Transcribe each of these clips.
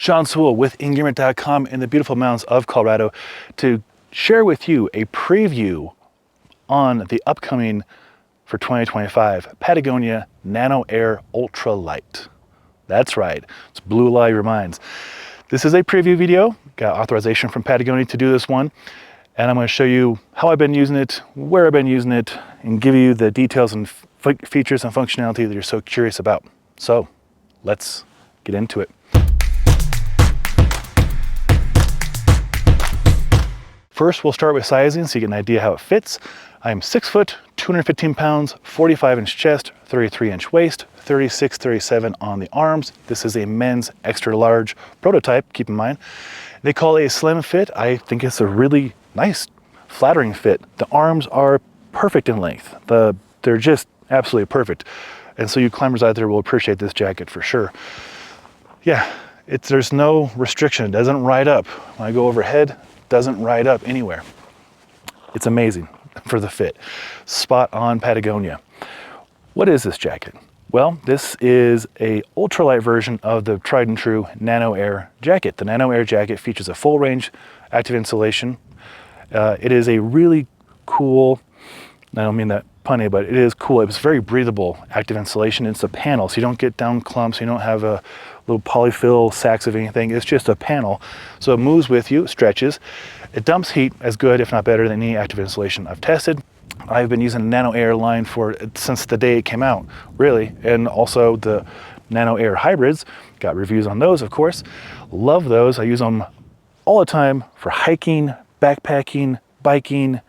Sean Sewell with Engearment.com in the beautiful mountains of Colorado to share with you a preview on the upcoming for 2025 Patagonia Nano Air Ultralight. That's right, it's blue light your minds. This is a preview video, got authorization from Patagonia to do this one, and I'm going to show you how I've been using it, where I've been using it, and give you the details and features and functionality that you're so curious about. So let's get into it. First, we'll start with sizing so you get an idea how it fits. I am 6 foot, 215 pounds, 45-inch chest, 33-inch waist, 36, 37 on the arms. This is a men's extra large prototype, keep in mind. They call it a slim fit. I think it's a really nice, flattering fit. The arms are perfect in length. They're just absolutely perfect. And so you climbers out there will appreciate this jacket for sure. Yeah, there's no restriction. It doesn't ride up. When I go overhead, doesn't ride up anywhere. It's amazing for the fit. Spot on Patagonia. What is this jacket? Well, this is a ultralight version of the tried and true Nano Air jacket. The Nano Air jacket features a full range active insulation. It is a really cool, I don't mean that punny, but it is cool. It's very breathable active insulation. It's a panel, so you don't get down clumps, you don't have a little polyfill sacks of anything. It's just a panel. So it moves with you, stretches. It dumps heat as good, if not better, than any active insulation I've tested. I've been using the Nano Air line since the day it came out, really. And also the Nano Air hybrids, got reviews on those, of course. Love those. I use them all the time for hiking, backpacking, biking,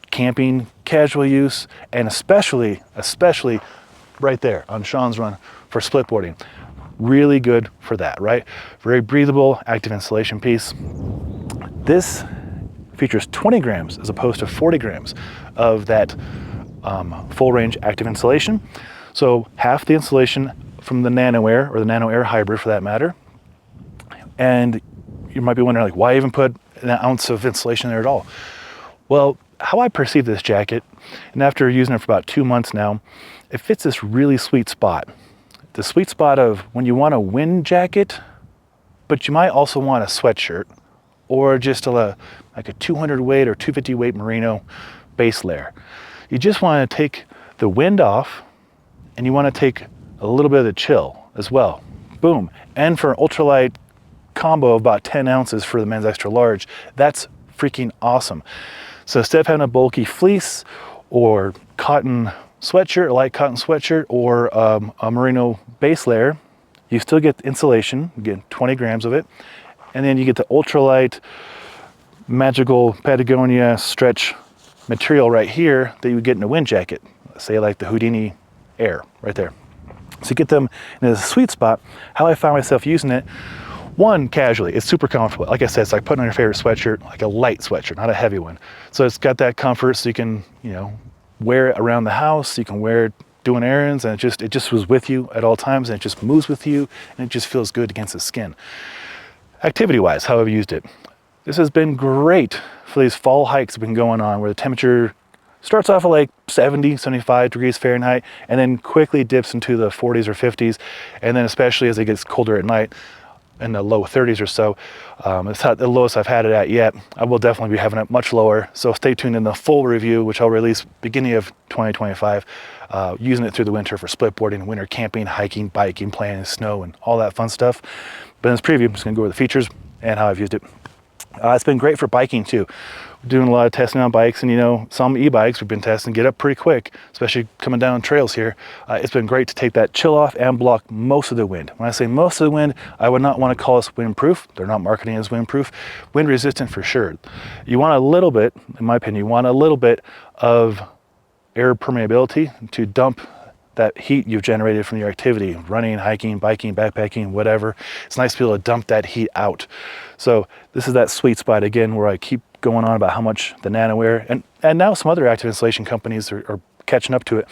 camping, casual use, and especially right there on Sean's run for splitboarding. Really good for that, right? Very breathable, active insulation piece. This features 20 grams as opposed to 40 grams of that full range active insulation. So half the insulation from the Nano Air, or the Nano Air hybrid for that matter. And you might be wondering, like, why even put an ounce of insulation there at all? Well, how I perceive this jacket, and after using it for about 2 months now, it fits this really sweet spot. The sweet spot of when you want a wind jacket, but you might also want a sweatshirt, or just like a 200 weight or 250 weight merino base layer. You just want to take the wind off, and you want to take a little bit of the chill as well. Boom. And for an ultralight combo of about 10 ounces for the men's extra large, that's freaking awesome. So instead of having a bulky fleece or cotton sweatshirt, light cotton sweatshirt, or a merino base layer, you still get insulation, you get 20 grams of it, and then you get the ultralight magical Patagonia stretch material right here that you would get in a wind jacket, say like the Houdini Air right there. So you get them in a sweet spot. How I found myself using it, one, casually, it's super comfortable. Like I said, it's like putting on your favorite sweatshirt, like a light sweatshirt, not a heavy one. So it's got that comfort, so you can, wear it around the house, you can wear it doing errands, and it just was with you at all times, and it just moves with you, and it just feels good against the skin. Activity-wise, how I've used it. This has been great for these fall hikes that have been going on, where the temperature starts off at like 70, 75 degrees Fahrenheit, and then quickly dips into the 40s or 50s, and then especially as it gets colder at night, in the low 30s or so. It's not the lowest I've had it at yet. I will definitely be having it much lower, so stay tuned in the full review, which I'll release beginning of 2025, using it through the winter for splitboarding, winter camping, hiking, biking, playing in snow, and all that fun stuff. But in this preview, I'm just gonna go over the features and how I've used it. It's been great for biking too. We're doing a lot of testing on bikes, and some e-bikes we've been testing get up pretty quick, especially coming down trails here. It's been great to take that chill off and block most of the wind. When I say most of the wind, I would not want to call this windproof. They're not marketing as windproof. Wind resistant for sure. You want a little bit, in my opinion, you want a little bit of air permeability to dump that heat you've generated from your activity, running, hiking, biking, backpacking, whatever. It's nice to be able to dump that heat out. So this is that sweet spot again, where I keep going on about how much the Nano Air, and now some other active insulation companies are catching up to it,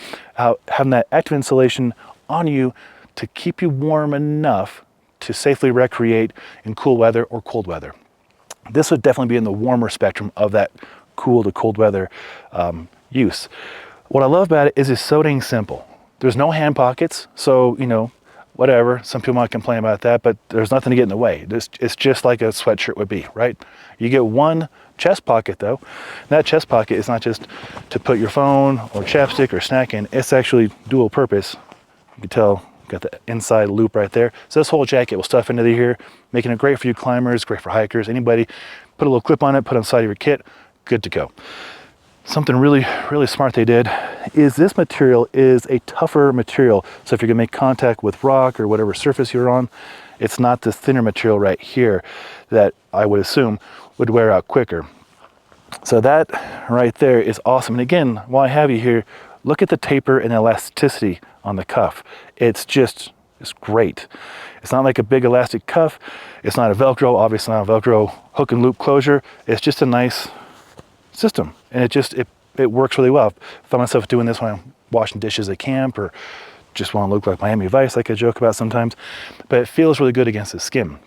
having that active insulation on you to keep you warm enough to safely recreate in cool weather or cold weather. This would definitely be in the warmer spectrum of that cool to cold weather use. What I love about it is it's so dang simple. There's no hand pockets, so whatever. Some people might complain about that, but there's nothing to get in the way. It's just like a sweatshirt would be, right? You get one chest pocket though. And that chest pocket is not just to put your phone or chapstick or snack in. It's actually dual purpose. You can tell, got the inside loop right there. So this whole jacket will stuff into here, making it great for you climbers, great for hikers, anybody. Put a little clip on it, put it on the side of your kit, good to go. Something really, really smart they did is this material is a tougher material. So if you're gonna make contact with rock or whatever surface you're on, it's not this thinner material right here that I would assume would wear out quicker. So that right there is awesome. And again, while I have you here, look at the taper and elasticity on the cuff. It's great. It's not like a big elastic cuff. It's not a Velcro, obviously not a Velcro hook and loop closure. It's just a nice system, and it works really well. I found myself doing this when I'm washing dishes at camp, or just want to look like Miami Vice, like I joke about sometimes, but it feels really good against the skin.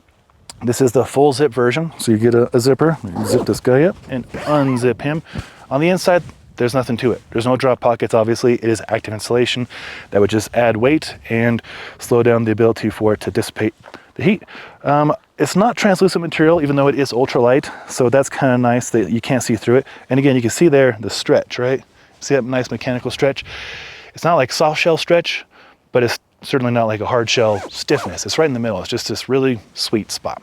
This is the full zip version, so you get a zipper, you zip this guy up and unzip him. On the inside, there's nothing to it. There's no drop pockets, obviously. It is active insulation that would just add weight and slow down the ability for it to dissipate the heat. It's not translucent material, even though it is ultralight, so that's kind of nice that you can't see through it. And again, you can see there the stretch, right? See that nice mechanical stretch? It's not like soft shell stretch, but it's certainly not like a hard shell stiffness. It's right in the middle. It's just this really sweet spot.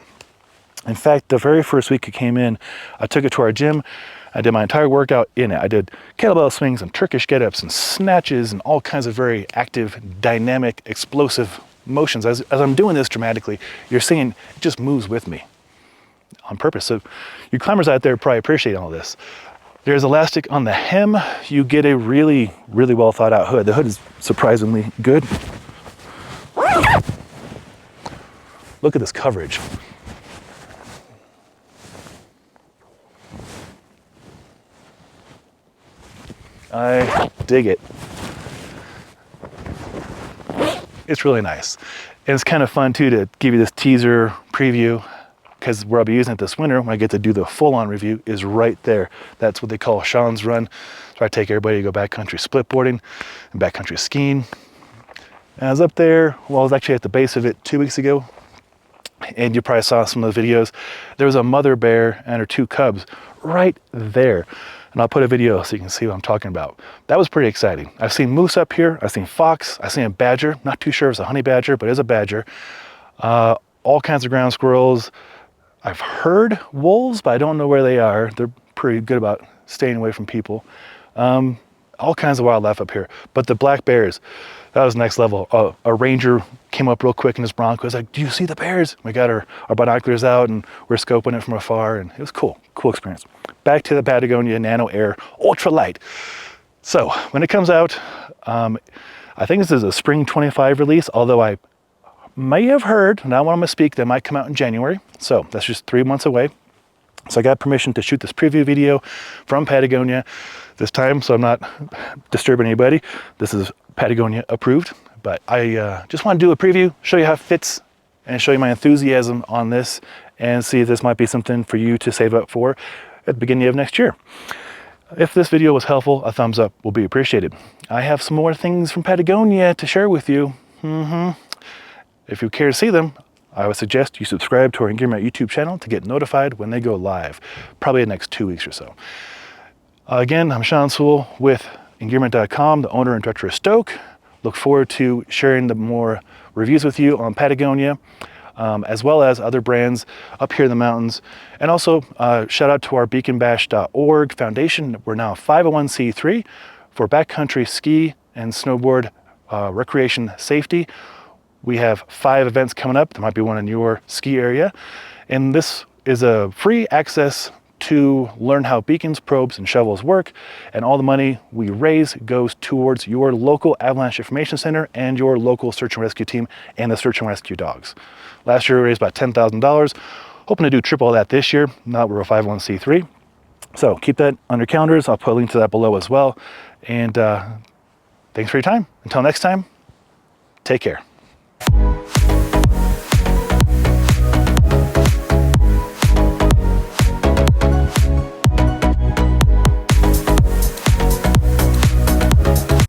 In fact, the very first week it came in, I took it to our gym. I did my entire workout in it. I did kettlebell swings and Turkish get-ups and snatches and all kinds of very active, dynamic, explosive motions. As I'm doing this dramatically, you're seeing it just moves with me on purpose. So you climbers out there probably appreciate all this. There's elastic on the hem. You get a really, really well thought out hood. The hood is surprisingly good. Look at this coverage. I dig it. It's really nice. And it's kind of fun too to give you this teaser preview, because where I'll be using it this winter when I get to do the full-on review is right there. That's what they call Sean's Run. So I take everybody to go backcountry splitboarding and backcountry skiing. And I was up there, well, I was actually at the base of it 2 weeks ago, and you probably saw some of the videos. There was a mother bear and her 2 cubs right there. And I'll put a video so you can see what I'm talking about. That was pretty exciting. I've seen moose up here, I've seen fox, I've seen a badger. Not too sure if it's a honey badger, but it is a badger. All kinds of ground squirrels. I've heard wolves, but I don't know where they are. They're pretty good about staying away from people. All kinds of wildlife up here. But the black bears, that was next level. A ranger came up real quick in his Bronco. Was like, "Do you see the bears?" We got our binoculars out and we're scoping it from afar, and it was cool experience. Back to the Patagonia Nano Air Ultralight. So when it comes out, I think this is a spring 25 release, although I may have heard, and I want to misspeak, that might come out in January. So that's just 3 months away. So I got permission to shoot this preview video from Patagonia this time, so I'm not disturbing anybody. This is Patagonia approved, but I just want to do a preview, show you how it fits, and show you my enthusiasm on this, and see if this might be something for you to save up for at the beginning of next year. If this video was helpful, a thumbs up will be appreciated. I have some more things from Patagonia to share with you. If you care to see them, I would suggest you subscribe to our Engearment YouTube channel to get notified when they go live, probably the next 2 weeks or so. Again, I'm Sean Sewell with Engearment.com, the owner and director of Stoke. Look forward to sharing the more reviews with you on Patagonia, as well as other brands up here in the mountains. And also shout out to our beaconbash.org foundation. We're now 501c3 for backcountry ski and snowboard recreation safety. We have 5 events coming up. There might be one in your ski area. And this is a free access to learn how beacons, probes, and shovels work. And all the money we raise goes towards your local avalanche information center and your local search and rescue team and the search and rescue dogs. Last year we raised about $10,000. Hoping to do triple that this year. Now that we're a 501c3. So keep that on your calendars. I'll put a link to that below as well. And thanks for your time. Until next time, take care.